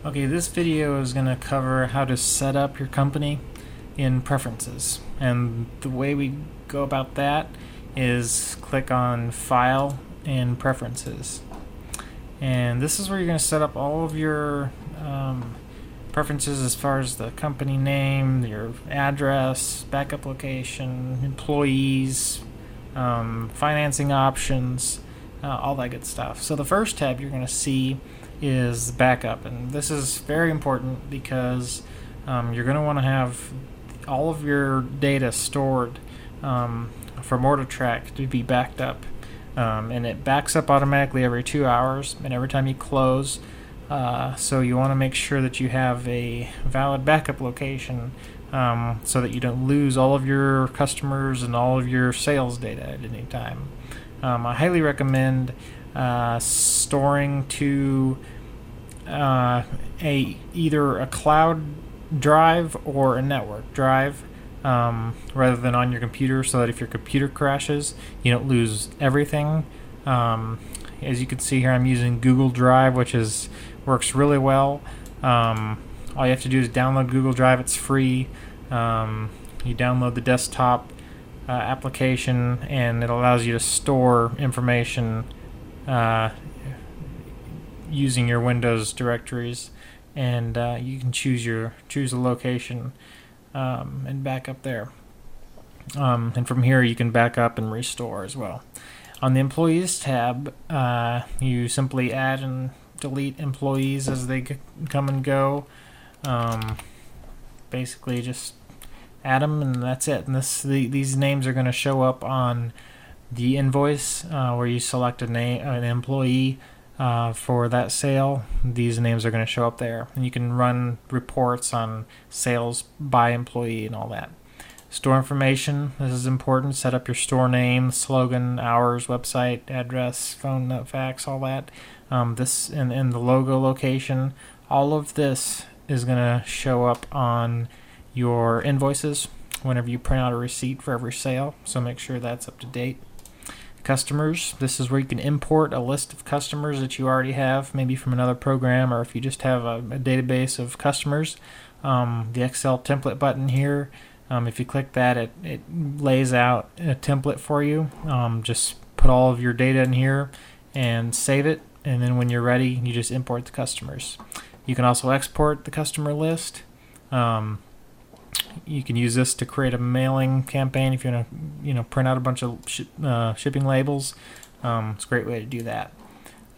Okay, this video is going to cover how to set up your company in Preferences. And the way we go about that is click on File and Preferences. And this is where you're going to set up all of your preferences as far as the company name, your address, backup location, employees, financing options, all that good stuff. So the first tab you're going to see is backup, and this is very important because you're going to want to have all of your data stored from OrderTrac to be backed up, and it backs up automatically every 2 hours and every time you close. So you want to make sure that you have a valid backup location so that you don't lose all of your customers and all of your sales data at any time. I highly recommend storing to either a cloud drive or a network drive rather than on your computer, so that if your computer crashes, you don't lose everything. As you can see here, I'm using Google Drive, which works really well. All you have to do is download Google Drive. It's free. You download the desktop application, and it allows you to store information using your Windows directories, and you can choose a location and back up there. And from here, you can back up and restore as well. On the Employees tab, you simply add and delete employees as they come and go. Basically, just add them, and that's it. And these names are going to show up on the invoice where you select an employee for that sale. These names are going to show up there, and you can run reports on sales by employee and all that. Store information, this is important. Set up your store name, slogan, hours, website, address, phone, fax, all that. This and the logo location, all of this is going to show up on your invoices whenever you print out a receipt for every sale, so make sure that's up to date. Customers, this is where you can import a list of customers that you already have, maybe from another program, or if you just have a database of customers. The Excel template button here, if you click that, it lays out a template for you. Just put all of your data in here and save it, and then when you're ready, you just import the customers. You can also export the customer list. You can use this to create a mailing campaign if you want to, print out a bunch of shipping labels. It's a great way to do that.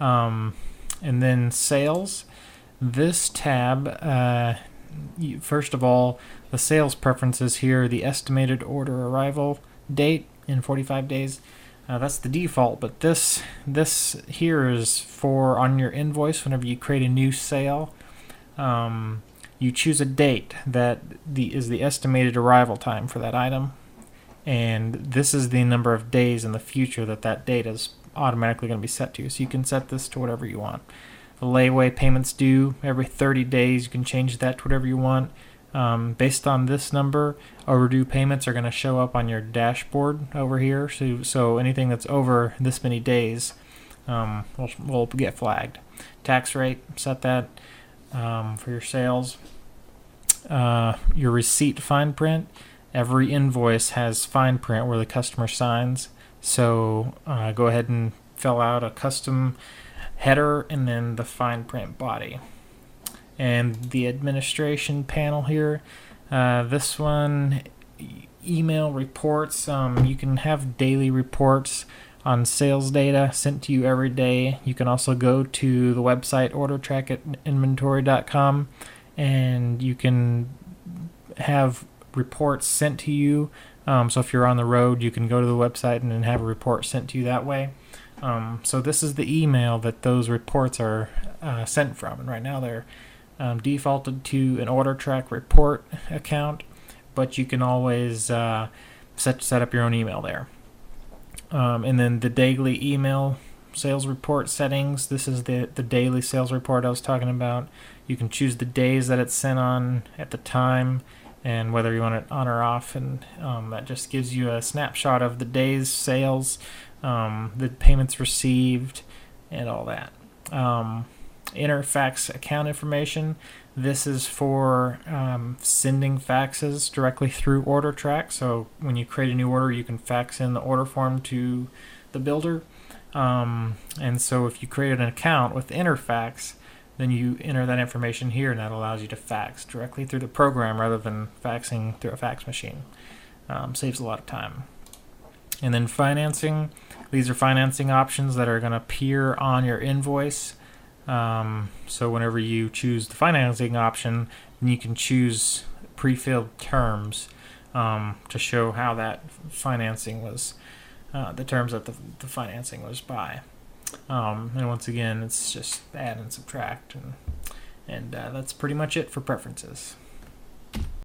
And then sales. This tab, first of all, the sales preferences here, the estimated order arrival date in 45 days. That's the default, but this here is for on your invoice whenever you create a new sale. You choose a date that is the estimated arrival time for that item, and this is the number of days in the future that date is automatically going to be set to. So you can set this to whatever you want. The layaway payments due every 30 days, you can change that to whatever you want. Based on this number, overdue payments are going to show up on your dashboard over here. So anything that's over this many days will get flagged. Tax rate, set that for your sales. Your receipt fine print. Every invoice has fine print where the customer signs. So go ahead and fill out a custom header and then the fine print body. And the administration panel here, this one, email reports. You can have daily reports on sales data sent to you every day. You can also go to the website OrderTrac.inventory.com, and you can have reports sent to you. So if you're on the road, you can go to the website and then have a report sent to you that way. So this is the email that those reports are sent from, and right now they're defaulted to an OrderTrac report account, but you can always set up your own email there. And then the daily email sales report settings. This is the daily sales report I was talking about. You can choose the days that it's sent on at the time and whether you want it on or off, and that just gives you a snapshot of the day's sales, the payments received, and all that. enter fax account information. This is for sending faxes directly through OrderTrac. So when you create a new order, you can fax in the order form to the builder. And so if you create an account with enter fax, then you enter that information here, and that allows you to fax directly through the program rather than faxing through a fax machine. Saves a lot of time. And then financing. These are financing options that are going to appear on your invoice. So whenever you choose the financing option, then you can choose pre-filled terms to show how that financing was, the terms that the financing was by. And once again, it's just add and subtract, and that's pretty much it for preferences.